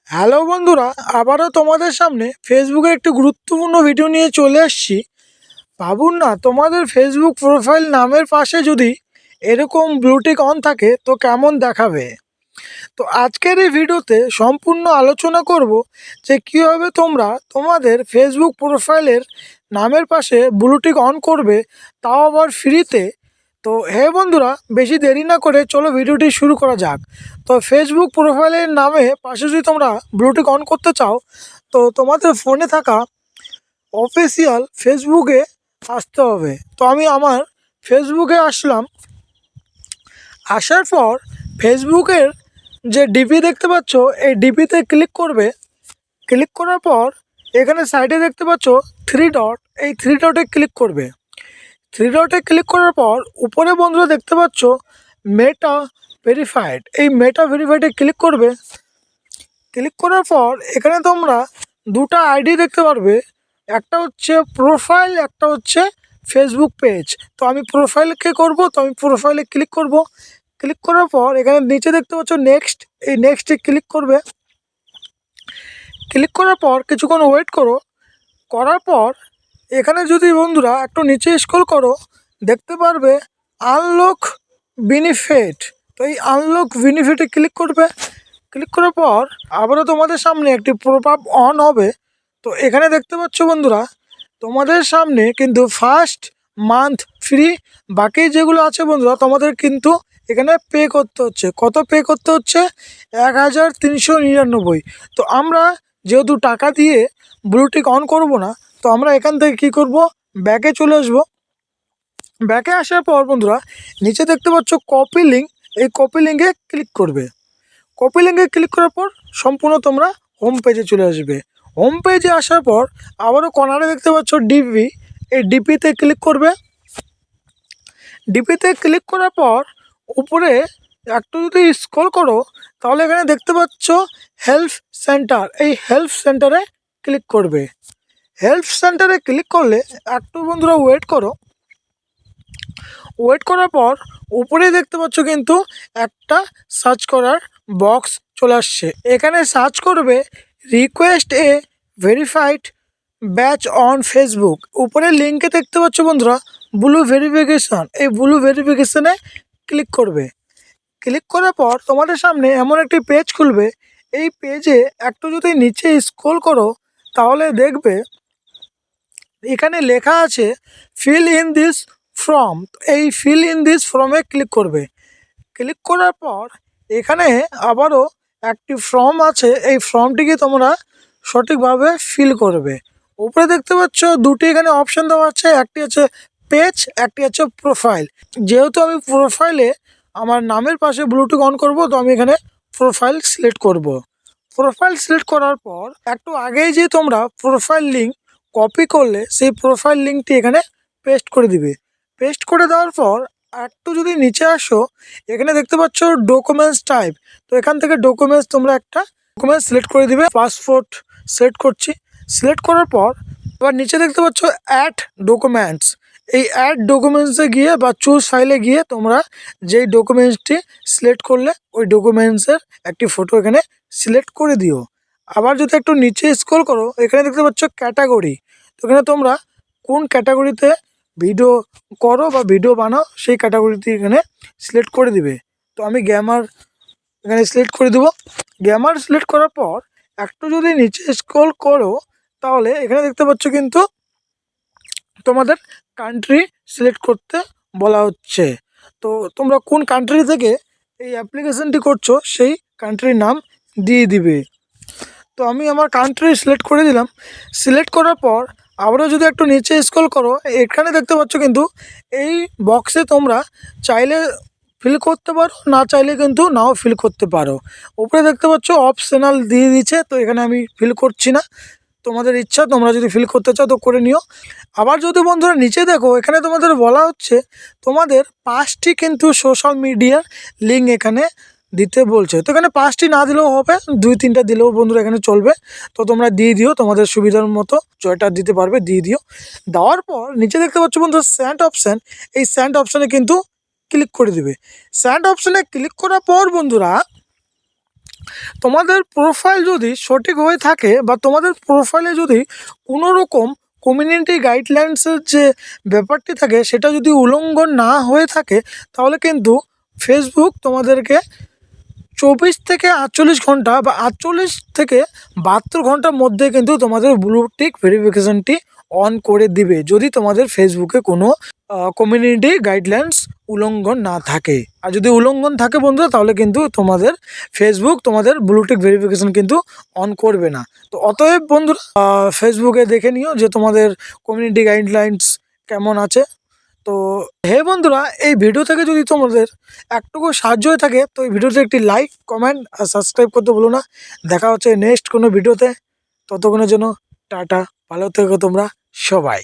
Hello বন্ধুরা, আবারও তোমাদের সামনে ফেসবুকে একটি গুরুত্বপূর্ণ ভিডিও নিয়ে চলে আসছি। ভাবুন না, তোমাদের ফেসবুক প্রোফাইল নামের পাশে যদি এরকম ব্লুটিক অন থাকে তো কেমন দেখাবে। তো আজকের এই ভিডিওতে সম্পূর্ণ আলোচনা করব যে কীভাবে তোমরা তোমাদের ফেসবুক প্রোফাইলের নামের পাশে ব্লুটিক অন করবে, তাও আবার ফ্রিতে। তো হে বন্ধুরা, বেশি দেরি না করে চলো ভিডিওটি শুরু করা যাক। তো ফেসবুক প্রোফাইলের নামে পাশে যদি তোমরা ব্লুটিক অন করতে চাও, তো তোমাদের ফোনে থাকা অফিসিয়াল ফেসবুকে আসতে হবে। তো আমি আমার ফেসবুকে আসলাম। আসার পর ফেসবুকের যে ডিপি দেখতে পাচ্ছ, এই ডিপিতে ক্লিক করবে। ক্লিক করার পর এখানে সাইডে দেখতে পাচ্ছ থ্রি ডট, এই থ্রি ডটে ক্লিক করবে। থ্রি ডটে ক্লিক করার পর উপরে বন্ধুরা দেখতে পাচ্ছ মেটা ভেরিফাইড, এই মেটা ভেরিফাইডে ক্লিক করবে। ক্লিক করার পর এখানে তোমরা দুটো আইডি দেখতে পারবে, একটা হচ্ছে প্রোফাইল, একটা হচ্ছে ফেসবুক পেজ। তো আমি প্রোফাইলকে করব, তো আমি প্রোফাইলে ক্লিক করব। ক্লিক করার পর এখানে নিচে দেখতে পাচ্ছ নেক্সট, এই নেক্সটে ক্লিক করবে। ক্লিক করার পর কিছুক্ষণ ওয়েট করো। করার পর এখানে যদি বন্ধুরা একটু নিচে স্ক্রল করো, দেখতে পারবে আনলক বেনিফিট। তো এই আনলক বেনিফিটে ক্লিক করবে। ক্লিক করার পর আবারও তোমাদের সামনে একটি পপআপ অন হবে। তো এখানে দেখতে পাচ্ছ বন্ধুরা, তোমাদের সামনে কিন্তু ফার্স্ট মান্থ ফ্রি, বাকি যেগুলো আছে বন্ধুরা তোমাদের কিন্তু এখানে পে করতে হচ্ছে। কত পে করতে হচ্ছে? 1399। তো আমরা যেহেতু টাকা দিয়ে ব্লুটিক অন করব না, তো আমরা এখান থেকে কি করব, ব্যাকে চলে আসব। ব্যাকে আসার পর বন্ধুরা নিচে দেখতে পাচ্ছ কপি লিঙ্ক, এই কপি লিঙ্কে ক্লিক করবে। কপি লিঙ্কে ক্লিক করার পর সম্পূর্ণ তোমরা হোম পেজে চলে আসবে। হোম পেজে আসার পর আবারও কর্নারে দেখতে পাচ্ছ ডিপি, এই ডিপিতে ক্লিক করবে। ডিপিতে ক্লিক করার পর উপরে একটু যদি স্ক্রল করো, তাহলে এখানে দেখতে পাচ্ছ হেল্প সেন্টার, এই হেল্প সেন্টারে ক্লিক করবে। হেল্প সেন্টারে ক্লিক করলে একটু বন্ধুরা ওয়েট করো। ওয়েট করার পর উপরে দেখতে পাচ্ছ কিন্তু একটা সার্চ করার বক্স চলে আসছে। এখানে সার্চ করবে request A verified batch on Facebook. উপরে লিঙ্কে দেখতে পাচ্ছ বন্ধুরা ব্লু ভেরিফিকেশন, এই ব্লু ভেরিফিকেশনে ক্লিক করবে। ক্লিক করার পর তোমাদের সামনে এমন একটি পেজ খুলবে। এই পেজে একটু যদি নিচে স্ক্রল করো, তাহলে দেখবে এখানে লেখা আছে ফিল ইন দিস ফর্ম। এই ফিল ইন দিস ফর্মে ক্লিক করবে। ক্লিক করার পর এখানে আবারও একটি ফর্ম আছে, এই ফর্মটিকে তোমরা সঠিকভাবে ফিল করবে। উপরে দেখতে পাচ্ছ দুটি এখানে অপশান দেওয়া আছে, একটি আছে পেজ, একটি আছে প্রোফাইল। যেহেতু আমি প্রোফাইলে আমার নামের পাশে ব্লুটুথ অন করব, তো আমি এখানে প্রোফাইল সিলেক্ট করব। প্রোফাইল সিলেক্ট করার পর একটু আগেই যে তোমরা প্রোফাইল লিঙ্ক কপি করলে, সেই প্রোফাইল লিঙ্কটি এখানে পেস্ট করে দিবে। পেস্ট করে দেওয়ার পর একটু যদি নিচে আসো, এখানে দেখতে পাচ্ছ ডকুমেন্টস টাইপ। তো এখান থেকে ডকুমেন্টস তোমরা একটা ডকুমেন্টস সিলেক্ট করে দিবে। পাসপোর্ট সিলেক্ট করছি। সিলেক্ট করার পর এবার নিচে দেখতে পাচ্ছ অ্যাড ডকুমেন্টস, এই অ্যাড ডকুমেন্টসে গিয়ে বা চুজ ফাইলে গিয়ে তোমরা যেই ডকুমেন্টসটি সিলেক্ট করলে ওই ডকুমেন্টসের একটি ফটো এখানে সিলেক্ট করে দিও। আবার যদি একটু নিচে স্ক্রল করো, এখানে দেখতে পাচ্ছ ক্যাটাগরি। তো এখানে তোমরা কোন ক্যাটাগরিতে ভিডিও করো বা ভিডিও বানাও, সেই ক্যাটাগরিটি এখানে সিলেক্ট করে দিবে। তো আমি গ্যামার এখানে সিলেক্ট করে দেবো। গ্যামার সিলেক্ট করার পর একটু যদি নিচে স্ক্রল করো, তাহলে এখানে দেখতে পাচ্ছ কিন্তু তোমাদের কান্ট্রি সিলেক্ট করতে বলা হচ্ছে। তো তোমরা কোন কান্ট্রি থেকে এই অ্যাপ্লিকেশনটি করছো, সেই কান্ট্রির নাম দিয়ে দিবে। তো আমি আমার কান্ট্রি সিলেক্ট করে দিলাম। সিলেক্ট করার পর আবারও যদি একটু নিচে স্ক্রল করো, এখানে দেখতে পাচ্ছ কিন্তু এই বক্সে তোমরা চাইলে ফিল করতে পারো, না চাইলে কিন্তু নাও ফিল করতে পারো। উপরে দেখতে পাচ্ছ অপশনাল দিয়ে দিচ্ছে, তো এখানে আমি ফিল করছি না। তোমাদের ইচ্ছা, তোমরা যদি ফিল করতে চাও তো করে নিও। আবার যদি বন্ধুরা নিচে দেখো, এখানে তোমাদের বলা হচ্ছে তোমাদের 5টি কিন্তু সোশ্যাল মিডিয়ার লিঙ্ক এখানে দিতে বলছে। তো এখানে 5টি না দিলেও হবে, 2-3টা দিলেও বন্ধুরা এখানে চলবে। তো তোমরা দিয়ে দিও, তোমাদের সুবিধার মতো জয়টা দিতে পারবে, দিয়ে দিও। দেওয়ার পর নিচে দেখতে পাচ্ছ বন্ধুরা সেন্ড অপশান, এই সেন্ড অপশানে কিন্তু ক্লিক করে দিবে। সেন্ড অপশানে ক্লিক করার পর বন্ধুরা তোমাদের প্রোফাইল যদি সঠিক হয়ে থাকে বা তোমাদের প্রোফাইলে যদি কোনো রকম কমিউনিটি গাইডলাইন্সের যে ব্যাপারটি থাকে সেটা যদি উল্লঙ্ঘন না হয়ে থাকে, তাহলে কিন্তু ফেসবুক তোমাদেরকে 24 থেকে 48 ঘন্টা বা 48 থেকে 72 ঘন্টার মধ্যে কিন্তু তোমাদের ব্লু টিক ভেরিফিকেশনটি অন করে দিবে, যদি তোমাদের ফেসবুকে কোনো কমিউনিটি গাইডলাইন্স উল্লঙ্ঘন না থাকে। আর যদি উল্লঙ্ঘন থাকে বন্ধুরা, তাহলে কিন্তু তোমাদের ফেসবুক তোমাদের ব্লু টিক ভেরিফিকেশন কিন্তু অন করবে না। তো অতএব বন্ধুরা ফেসবুকে দেখে নিও যে তোমাদের কমিউনিটি গাইডলাইন্স কেমন আছে। তো হে বন্ধুরা, এই ভিডিও থেকে যদি তোমাদের একটুকু সাহায্য হয়ে থাকে তো এই ভিডিওতে একটি লাইক, কমেন্ট আর সাবস্ক্রাইব করতে ভুলো না। দেখা হচ্ছে নেক্সট কোনো ভিডিওতে, ততক্ষণের জন্য টাটা, ভালো থেকো তোমরা সবাই।